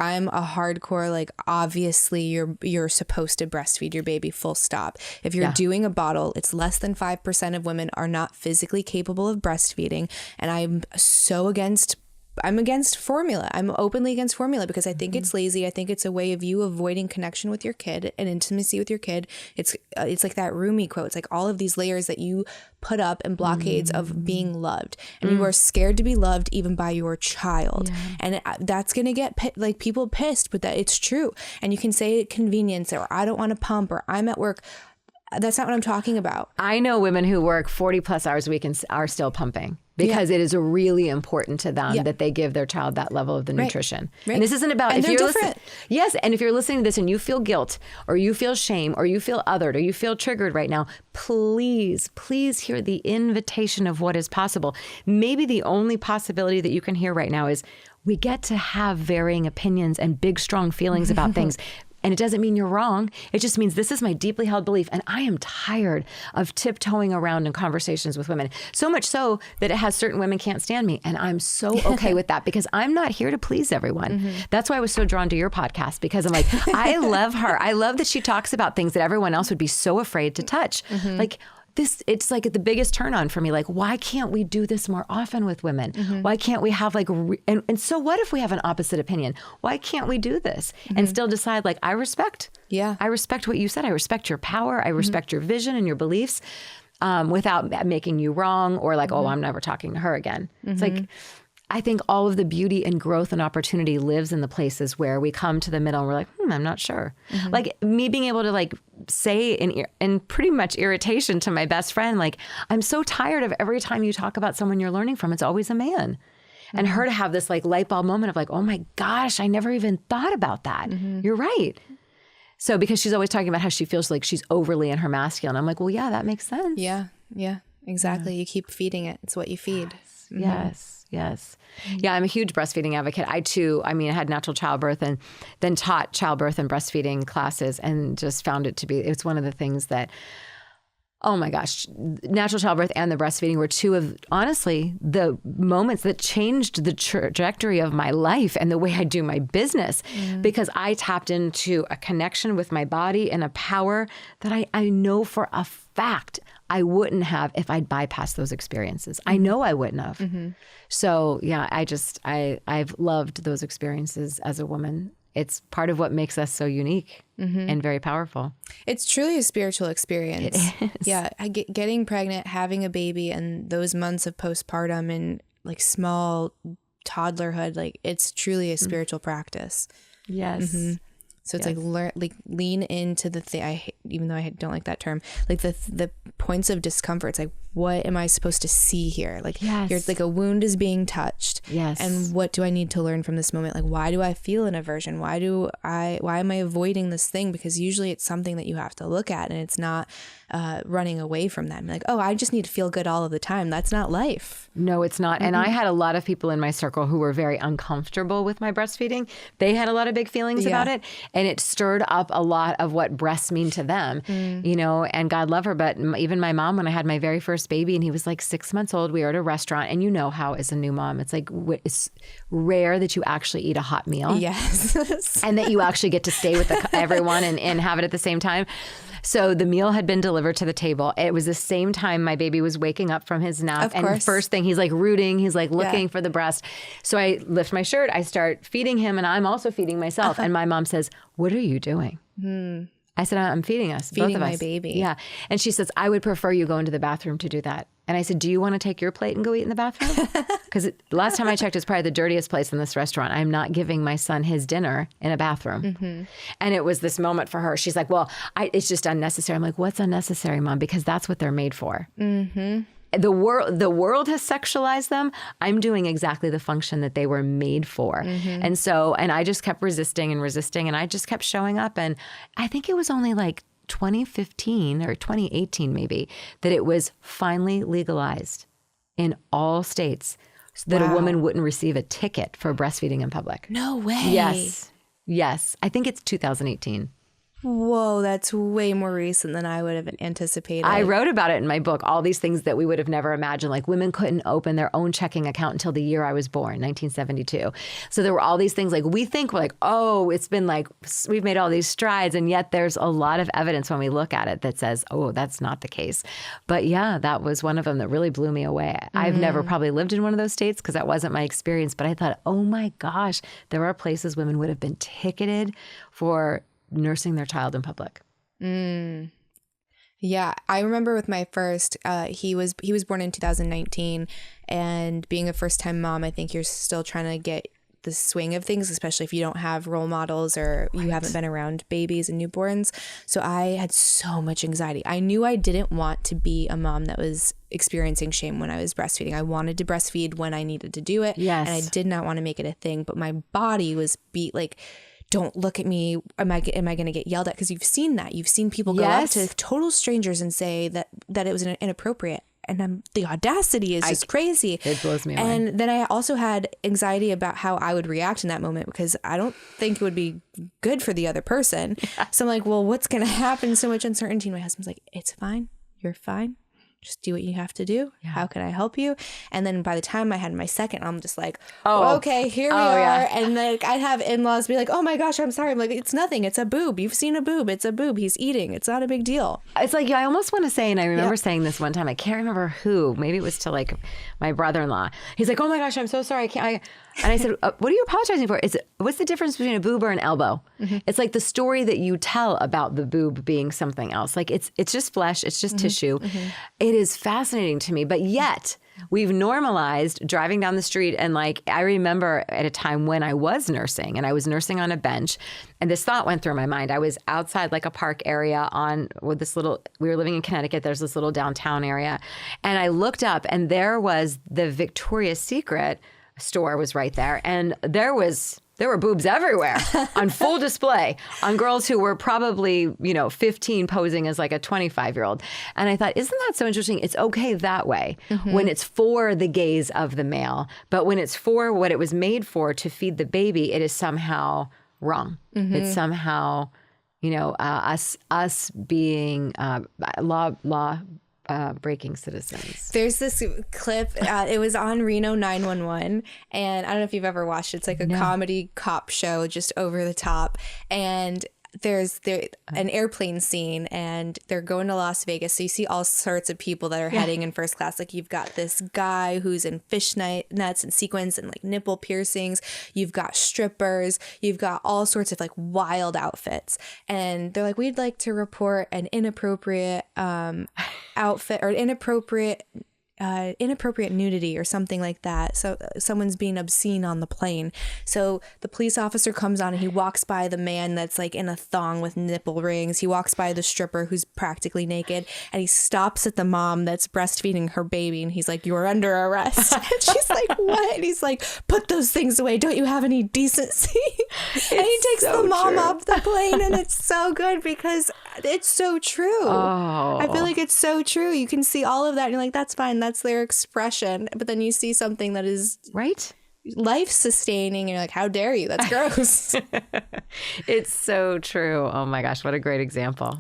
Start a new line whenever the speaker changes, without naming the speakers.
I'm a hardcore, like, obviously you're supposed to breastfeed your baby, full stop. If you're doing a bottle, it's less than 5% of women are not physically capable of breastfeeding. And I'm against formula. I'm openly against formula because I think it's lazy. I think it's a way of you avoiding connection with your kid and intimacy with your kid. It's like that Rumi quote. It's like all of these layers that you put up and blockades of being loved. And you are scared to be loved even by your child. Yeah. And that's going to get people pissed, but that it's true. And you can say convenience or I don't want to pump or I'm at work. That's not what I'm talking about.
I know women who work 40 plus hours a week and are still pumping because it is really important to them that they give their child that level of the nutrition. Right. And this isn't about,
if you're different.
Yes. And if you're listening to this and you feel guilt or you feel shame or you feel othered or you feel triggered right now, please hear the invitation of what is possible. Maybe the only possibility that you can hear right now is we get to have varying opinions and big, strong feelings about things. And it doesn't mean you're wrong. It just means this is my deeply held belief. And I am tired of tiptoeing around in conversations with women. So much so that it has certain women can't stand me. And I'm so okay with that because I'm not here to please everyone. That's why I was so drawn to your podcast because I'm like, I love her. I love that she talks about things that everyone else would be so afraid to touch. Like, it's like the biggest turn on for me. Like, why can't we do this more often with women? Why can't we have like, and so what if we have an opposite opinion? Why can't we do this and still decide like, I respect what you said. I respect your power. I respect your vision and your beliefs without making you wrong or like, oh, I'm never talking to her again. It's like, I think all of the beauty and growth and opportunity lives in the places where we come to the middle and we're like, I'm not sure. Like me being able to like say in pretty much irritation to my best friend, like, I'm so tired of every time you talk about someone you're learning from, it's always a man. And her to have this like light bulb moment of like, oh my gosh, I never even thought about that. You're right. So because she's always talking about how she feels like she's overly in her masculine. I'm like, well, yeah, that makes sense.
Yeah, exactly. You keep feeding it. It's what you feed.
Yes. Yeah, I'm a huge breastfeeding advocate. I had natural childbirth and then taught childbirth and breastfeeding classes and just found it's one of the things that, oh my gosh, natural childbirth and the breastfeeding were two of, honestly, the moments that changed the trajectory of my life and the way I do my business because I tapped into a connection with my body and a power that I know for a fact I wouldn't have if I'd bypassed those experiences. I know I wouldn't have. So yeah, I've loved those experiences as a woman. It's part of what makes us so unique and very powerful.
It's truly a spiritual experience.
It is.
Yeah, getting pregnant, having a baby, and those months of postpartum and like small toddlerhood, like it's truly a spiritual practice.
Yes.
So it's like lean into the thing. Even though I don't like that term, like the points of discomfort. It's like, what am I supposed to see here? Like, you're like a wound is being touched.
Yes.
And what do I need to learn from this moment? Like, why do I feel an aversion? Why am I avoiding this thing? Because usually it's something that you have to look at, and it's not running away from that. Like, oh, I just need to feel good all of the time. That's not life.
No, it's not. And I had a lot of people in my circle who were very uncomfortable with my breastfeeding. They had a lot of big feelings about it. And it stirred up a lot of what breasts mean to them, you know, and God love her. But even my mom, when I had my very first baby and he was like 6 months old, we were at a restaurant, and you know how as a new mom, it's like, it's rare that you actually eat a hot meal.
Yes.
And that you actually get to stay with everyone and have it at the same time. So the meal had been delivered to the table. It was the same time my baby was waking up from his nap. And the first thing, he's like rooting, he's like looking for the breast. So I lift my shirt, I start feeding him, and I'm also feeding myself. And my mom says, what are you doing? I said, I'm feeding us, both of us.
My baby.
Yeah. And she says, I would prefer you go into the bathroom to do that. And I said, do you want to take your plate and go eat in the bathroom? Because last time I checked, it's probably the dirtiest place in this restaurant. I'm not giving my son his dinner in a bathroom. And it was this moment for her. She's like, well, it's just unnecessary. I'm like, what's unnecessary, Mom? Because that's what they're made for. The world has sexualized them. I'm doing exactly the function that they were made for. And I just kept resisting, and I just kept showing up. And I think it was only like 2015 or 2018 maybe that it was finally legalized in all states so that a woman wouldn't receive a ticket for breastfeeding in public.
No way.
Yes. I think it's 2018.
Whoa, that's way more recent than I would have anticipated.
I wrote about it in my book, all these things that we would have never imagined. Like women couldn't open their own checking account until the year I was born, 1972. So there were all these things like we think we're like, oh, it's been like we've made all these strides. And yet there's a lot of evidence when we look at it that says, oh, that's not the case. But yeah, that was one of them that really blew me away. I've never probably lived in one of those states because that wasn't my experience. But I thought, oh my gosh, there are places women would have been ticketed for nursing their child in public.
Yeah, I remember with my first, he was born in 2019, and being a first-time mom, I think you're still trying to get the swing of things, especially if you don't have role models or you haven't been around babies and newborns. So I had so much anxiety. I knew I didn't want to be a mom that was experiencing shame when I was breastfeeding. I wanted to breastfeed when I needed to do it,
Yes.
and I did not want to make it a thing. But my body was beat like, don't look at me. Am I going to get yelled at? Because you've seen that. You've seen people go up to total strangers and say that it was inappropriate. And the audacity is just crazy.
It blows me away.
And then I also had anxiety about how I would react in that moment because I don't think it would be good for the other person. Yeah. So I'm like, well, what's going to happen? So much uncertainty. And my husband's like, it's fine. You're fine. Just do what you have to do. Yeah. How can I help you? And then by the time I had my second, I'm just like, okay, here we are. Yeah. And then I'd have in-laws be like, oh my gosh, I'm sorry. I'm like, it's nothing. It's a boob. You've seen a boob. It's a boob. He's eating. It's not a big deal.
It's like, I almost want to say, and I remember saying this one time, I can't remember who, maybe it was to like my brother-in-law. He's like, oh my gosh, I'm so sorry. And I said, what are you apologizing for? What's the difference between a boob or an elbow? Mm-hmm. It's like the story that you tell about the boob being something else. Like it's just flesh. It's just tissue. Mm-hmm. It is fascinating to me. But yet we've normalized driving down the street. And like, I remember at a time when I was nursing and I was nursing on a bench and this thought went through my mind. I was outside like a park area we were living in Connecticut. There's this little downtown area. And I looked up and there was the Victoria's Secret store was right there. And there were boobs everywhere on full display on girls who were probably, 15 posing as like a 25-year-old. And I thought, isn't that so interesting? It's okay that way when it's for the gaze of the male. But when it's for what it was made for, to feed the baby, it is somehow wrong. It's somehow, us being law breaking citizens.
There's this clip. It was on Reno 911, and I don't know if you've ever watched it. It's like a comedy cop show, just over the top. And there's an airplane scene, and they're going to Las Vegas. So you see all sorts of people that are heading in first class. Like you've got this guy who's in fishnets and sequins and like nipple piercings. You've got strippers. You've got all sorts of like wild outfits. And they're like, we'd like to report an inappropriate outfit or inappropriate nudity or something like that. So someone's being obscene on the plane. So the police officer comes on and he walks by the man that's like in a thong with nipple rings. He walks by the stripper who's practically naked, and he stops at the mom that's breastfeeding her baby, and he's like, "You're under arrest." And she's like, "What?" And he's like, "Put those things away. Don't you have any decency?" And he takes the mom off the plane, and it's so good because it's so true.
Oh.
I feel like it's so true. You can see all of that and you're like, that's fine. That's their expression. But then you see something that is life sustaining and you're like, how dare you? That's gross.
It's so true. Oh my gosh, what a great example.